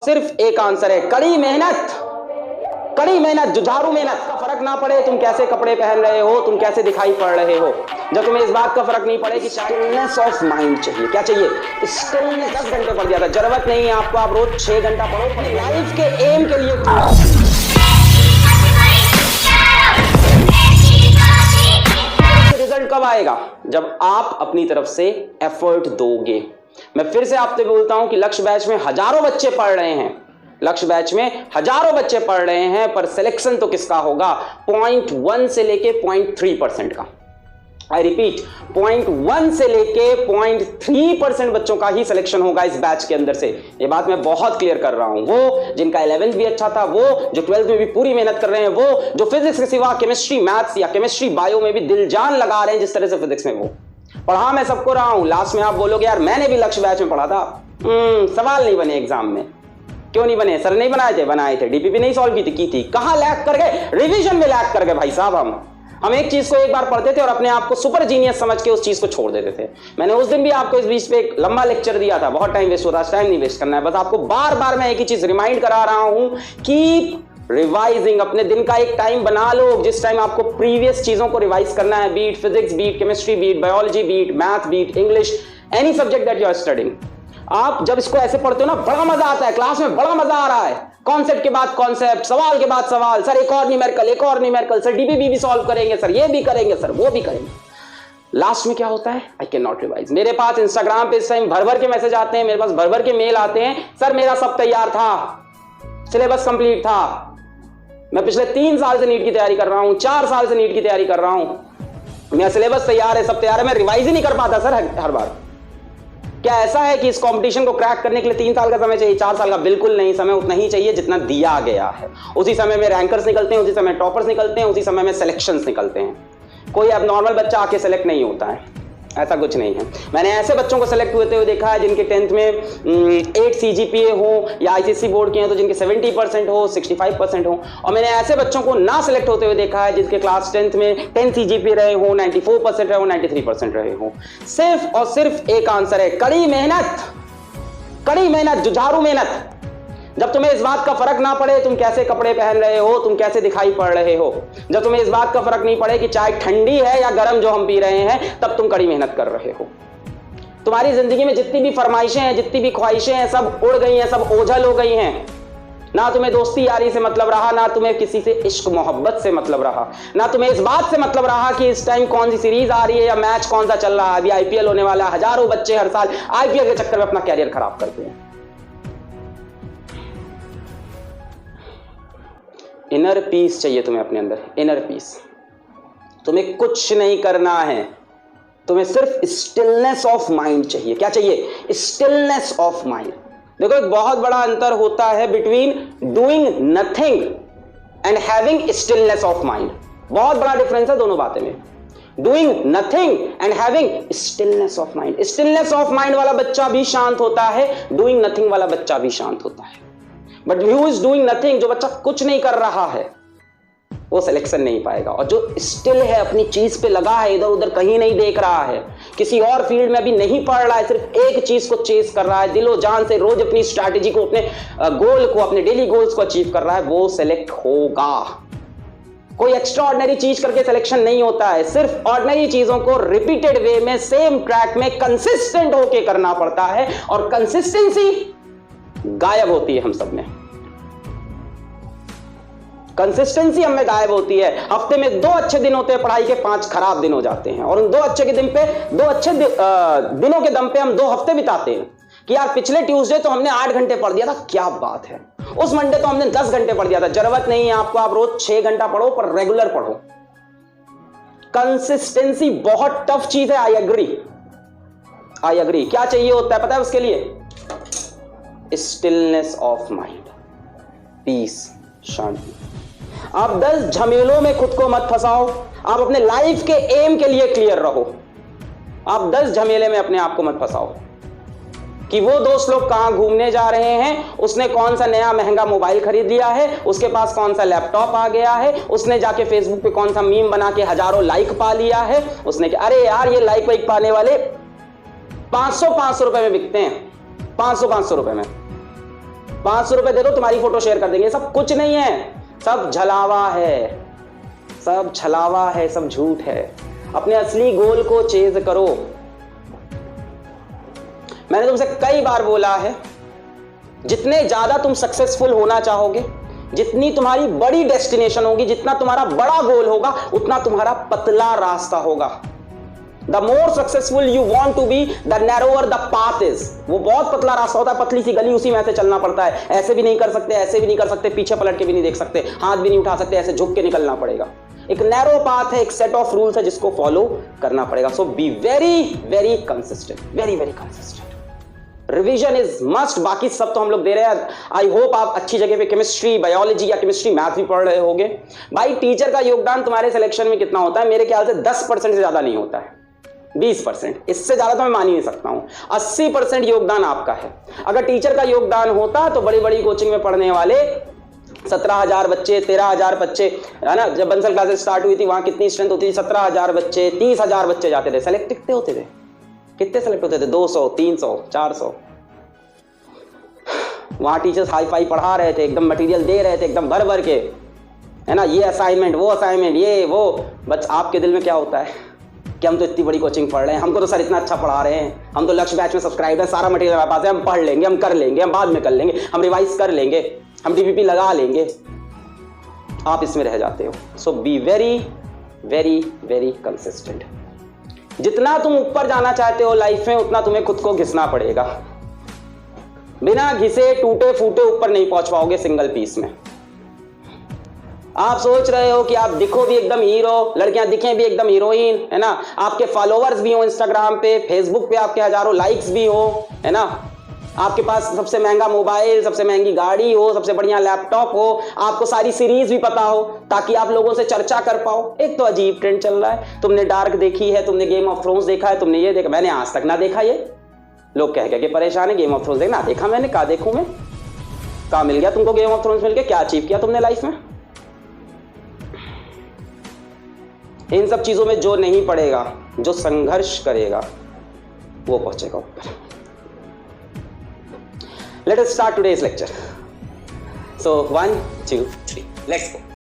सिर्फ एक आंसर है, कड़ी मेहनत। कड़ी मेहनत, जुझारू मेहनत का फर्क ना पड़े तुम कैसे कपड़े पहन रहे हो, तुम कैसे दिखाई पड़ रहे हो, जब तुम्हें इस बात का फर्क नहीं पड़े कि स्टिलनेस ऑफ माइंड चाहिए। क्या चाहिए? स्टिलनेस। 10 घंटे पढ़ दिया था, जरूरत नहीं है आपको, आप रोज 6 घंटा पढ़ो। अपनी लाइफ के एम के लिए रिजल्ट कब आएगा? जब आप अपनी तरफ से एफर्ट दोगे। मैं फिर से आपसे बोलता हूं कि लक्ष्य बैच में हजारों बच्चे पढ़ रहे हैं, लक्ष्य बैच में हजारों बच्चे पढ़ रहे हैं, पर सिलेक्शन तो किसका होगा? 0.1 से लेके 0.3% का। आई रिपीट, 0.1 से लेके 0.3% बच्चों का ही सिलेक्शन होगा इस बैच के अंदर से। ये बात मैं बहुत क्लियर कर रहा हूं। वो जिनका 11th भी अच्छा था, वो जो 12th में भी पूरी मेहनत कर रहे हैं, वो जो फिजिक्स के सिवा केमिस्ट्री, मैथ्स या केमिस्ट्री, बायो में भी दिल जान लगा रहे हैं, जिस तरह से फिजिक्स में वो पढ़ा मैं सबको रहा हूं। लास्ट में आप बोलोगे यार मैंने भी लक्ष्य बैच में पढ़ा था, सवाल नहीं बने एग्जाम में। क्यों नहीं बने? सर नहीं बनाए थे? बनाए थे। डीपीपी नहीं सॉल्व की थी। कहां लैग कर गए? रिवीजन में लैग कर गए भाई साहब। हम एक चीज को एक बार पढ़ते थे और अपने आप को सुपर जीनियस समझ के उस चीज को छोड़ देते थे। मैंने उस दिन भी आपको इस बीच पे एक लंबा लेक्चर दिया था, बहुत टाइम वेस्ट होता है, टाइम नहीं वेस्ट करना है। बस आपको बार बार मैं एक ही चीज रिमाइंड करा रहा हूं कि रिवाइजिंग। अपने दिन का एक टाइम बना लो जिस टाइम आपको प्रीवियस चीजों को रिवाइज करना है, beat physics, beat chemistry, beat biology, beat math, beat English, any subject that you are studying. आप जब इसको ऐसे पढ़ते हो ना, बड़ा मजा आता है, क्लास में बड़ा मजा आ रहा है। कॉन्सेप्ट के बाद कॉन्सेप्ट, सवाल के बाद सवाल, सर एक और न्यूमेरिकल, एक और न्यूमेरिकल, सर डीपीपी भी सॉल्व करेंगे, सर ये भी करेंगे, सर वो भी करेंगे। लास्ट में क्या होता है? I can not revise. मेरे पास इंस्टाग्राम पे इस टाइम भर भर के मैसेज आते हैं, मेरे पास भर भर के मेल आते हैं, सर मेरा सब तैयार था, सिलेबस कंप्लीट था, मैं पिछले 3 साल से नीट की तैयारी कर रहा हूं, 4 साल से नीट की तैयारी कर रहा हूं, मेरा सिलेबस तैयार है, सब तैयार है, मैं रिवाइज ही नहीं कर पाता सर हर बार। क्या ऐसा है कि इस कंपटीशन को क्रैक करने के लिए 3 साल का समय चाहिए? 4 साल का बिल्कुल नहीं, समय उतना ही चाहिए जितना दिया गया है। उसी समय में रैंकर्स निकलते हैं, उसी समय टॉपर्स निकलते हैं, उसी समय में सिलेक्शंस निकलते हैं। कोई अब नॉर्मल बच्चा आके सेलेक्ट नहीं होता है, ऐसा कुछ नहीं है। मैंने ऐसे बच्चों को सेलेक्ट होते हुए देखा है जिनके 10th में 8 CGPA हो, या ICSE बोर्ड के हैं तो जिनके 70% हो, 65% हो। और मैंने ऐसे बच्चों को ना सेलेक्ट होते हुए देखा है जिनके क्लास 10th में 10 CGPA रहे हो, 94% रहे हो, 93% रहे हो। सिर्फ और सिर्फ एक आंसर है, कड़ी मेहनत। कड़ी मेहनत, जुझारू मेहनत। जब तुम्हें इस बात का फर्क ना पड़े तुम कैसे कपड़े पहन रहे हो, तुम कैसे दिखाई पड़ रहे हो, जब तुम्हें इस बात का फर्क नहीं पड़े कि चाय ठंडी है या गर्म जो हम पी रहे हैं, तब तुम कड़ी मेहनत कर रहे हो। तुम्हारी जिंदगी में जितनी भी फरमाइशें हैं, जितनी भी ख्वाहिशें हैं, सब उड़ गई हैं, सब ओझल हो गई हैं। ना तुम्हें दोस्ती यारी से मतलब रहा, ना तुम्हें किसी से इश्क मोहब्बत से मतलब रहा, ना तुम्हें इस बात से मतलब रहा कि इस टाइम कौन सी सीरीज आ रही है या मैच कौन सा चल रहा है। अभी IPL होने वाला है, हजारों बच्चे हर साल IPL के चक्कर में अपना कैरियर खराब करते हैं। इनर पीस चाहिए तुम्हें अपने अंदर, इनर पीस। तुम्हें कुछ नहीं करना है, तुम्हें सिर्फ स्टिलनेस ऑफ माइंड चाहिए। क्या चाहिए? Stillness of mind. देखो एक बहुत बड़ा अंतर होता है between doing nothing and having stillness of mind. बहुत बड़ा डिफरेंस है दोनों बातें में। Doing nothing and having stillness of mind. Stillness of mind वाला बच्चा भी शांत होता है, डूइंग नथिंग वाला बच्चा भी शांत होता है। But who is doing nothing, जो बच्चा कुछ नहीं कर रहा है, वो सिलेक्शन नहीं पाएगा। और जो स्टिल है, अपनी चीज पे लगा है, इधर उधर कहीं नहीं देख रहा है, किसी और फील्ड में भी नहीं पढ़ रहा है, सिर्फ एक चीज को चेस कर रहा है, दिलो जान से रोज अपनी स्ट्रैटेजी को, अपने गोल को, अपने डेली गोल्स को अचीव कर रहा है, वो सिलेक्ट होगा। कोई एक्स्ट्रा ऑर्डिनरी चीज करके सिलेक्शन नहीं होता है, सिर्फ ऑर्डिनरी चीजों को रिपीटेड वे में, सेम ट्रैक में कंसिस्टेंट होके करना पड़ता है। और कंसिस्टेंसी गायब होती है हम सब में, कंसिस्टेंसी हमें गायब होती है। हफ्ते में 2 अच्छे दिन होते हैं पढ़ाई के, 5 खराब दिन हो जाते हैं। और उन 2 अच्छे के दिन पे, 2 अच्छे दिनों के दम पे हम 2 हफ्ते बिताते हैं कि यार पिछले ट्यूसडे तो हमने 8 घंटे पढ़ दिया था, क्या बात है, उस मंडे तो हमने 10 घंटे पढ़ दिया था। जरूरत नहीं है आपको, आप रोज 6 घंटा पढ़ो, पर रेगुलर पढ़ो। कंसिस्टेंसी बहुत टफ चीज है, आई एग्री। क्या चाहिए होता है पता है उसके लिए? स्टिलनेस ऑफ माइंड, पीस, शांति। आप 10 झमेलों में खुद को मत फंसाओ, आप अपने लाइफ के एम के लिए क्लियर रहो। आप 10 झमेले में अपने आप को मत फंसाओ कि वो दोस्त लोग कहां घूमने जा रहे हैं, उसने कौन सा नया महंगा मोबाइल खरीद लिया है, उसके पास कौन सा लैपटॉप आ गया है, उसने जाके फेसबुक पे कौन सा मीम बना के हजारों लाइक पा लिया है, उसने अरे यार ये लाइक वाइक पाने वाले 500 रुपए में बिकते हैं, 500 रुपए में। 500 रुपए दे दो, तुम्हारी फोटो शेयर कर देंगे। सब कुछ नहीं है, सब छलावा है, सब छलावा है, सब झूठ है। अपने असली गोल को चेज करो। मैंने तुमसे कई बार बोला है, जितने ज्यादा तुम सक्सेसफुल होना चाहोगे, जितनी तुम्हारी बड़ी डेस्टिनेशन होगी, जितना तुम्हारा बड़ा गोल होगा, उतना तुम्हारा पतला रास्ता होगा। The more successful you want to be, the narrower the path is. वो बहुत पतला रास्ता होता है, पतली सी गली, उसी में ऐसे चलना पड़ता है। ऐसे भी नहीं कर सकते, ऐसे भी नहीं कर सकते, पीछे पलट के भी नहीं देख सकते, हाथ भी नहीं उठा सकते, ऐसे झुक के निकलना पड़ेगा। एक नैरो पाथ है, एक सेट ऑफ रूल्स है जिसको फॉलो करना पड़ेगा। So be very very consistent, very very consistent. Revision is must. बाकी सब तो हम लोग दे रहे हैं। आई होप आप अच्छी जगह पे केमिस्ट्री, बायोलॉजी या केमिस्ट्री, मैथ भी पढ़ रहे होगे। भाई टीचर का योगदान तुम्हारे सिलेक्शन में कितना होता है? मेरे ख्याल से 10% से ज्यादा नहीं होता है, 20%। इससे ज्यादा तो मैं मान ही नहीं सकता हूं। 80% योगदान आपका है। अगर टीचर का योगदान होता तो बड़ी बड़ी कोचिंग में पढ़ने वाले 17,000 बच्चे, 13,000 बच्चे, है ना, जब बंसल क्लासेस स्टार्ट हुई थी वहां कितनी स्ट्रेंथ होती थी? 17,000 बच्चे, 30,000 बच्चे जाते थे। सेलेक्ट कितने होते थे? कितने सेलेक्ट होते थे? 200, 300, 400। वहां टीचर्स हाई फाई पढ़ा रहे थे, एकदम मटेरियल दे रहे थे, एकदम भर भर के, है ना, ये असाइनमेंट, वो असाइनमेंट, ये वो। बस आपके दिल में क्या होता है कि हम तो इतनी बड़ी कोचिंग पढ़ रहे हैं, हमको तो सर इतना अच्छा पढ़ा रहे हैं, हम तो लक्ष्य बैच में सब्सक्राइब है, सारा मटेरियल हमारे पास है, हम पढ़ लेंगे, हम कर लेंगे, हम बाद में कर लेंगे, हम रिवाइज कर लेंगे, हम डीपीपी लगा लेंगे। आप इसमें रह जाते हो। So be very very very consistent. जितना तुम ऊपर जाना चाहते हो लाइफ में, उतना तुम्हें खुद को घिसना पड़ेगा। बिना घिसे टूटे फूटे ऊपर नहीं पहुंच पाओगे सिंगल पीस में। आप सोच रहे हो कि आप दिखो भी एकदम हीरो, लड़कियां दिखें भी एकदम हीरोइन, है ना, आपके फॉलोवर्स भी हो इंस्टाग्राम पे, फेसबुक पे आपके हजारों लाइक्स भी हो, है ना, आपके पास सबसे महंगा मोबाइल, सबसे महंगी गाड़ी हो, सबसे बढ़िया लैपटॉप हो, आपको सारी सीरीज भी पता हो ताकि आप लोगों से चर्चा कर पाओ। एक तो अजीब ट्रेंड चल रहा है। तुमने डार्क देखी है, तुमने गेम ऑफ थ्रोन्स देखा है, तुमने ये देखा, मैंने आज तक ना देखा। ये लोग कह के परेशान है, गेम ऑफ थ्रोन्स देखना देखा मैंने, कहा देखूं मैं, कहा मिल गया तुमको गेम ऑफ थ्रोन्स मिल गया, क्या अचीव किया तुमने लाइफ में? इन सब चीजों में जो नहीं पड़ेगा, जो संघर्ष करेगा, वो पहुंचेगा ऊपर। Let us start today's lecture. So 1, 2, 3, let's go.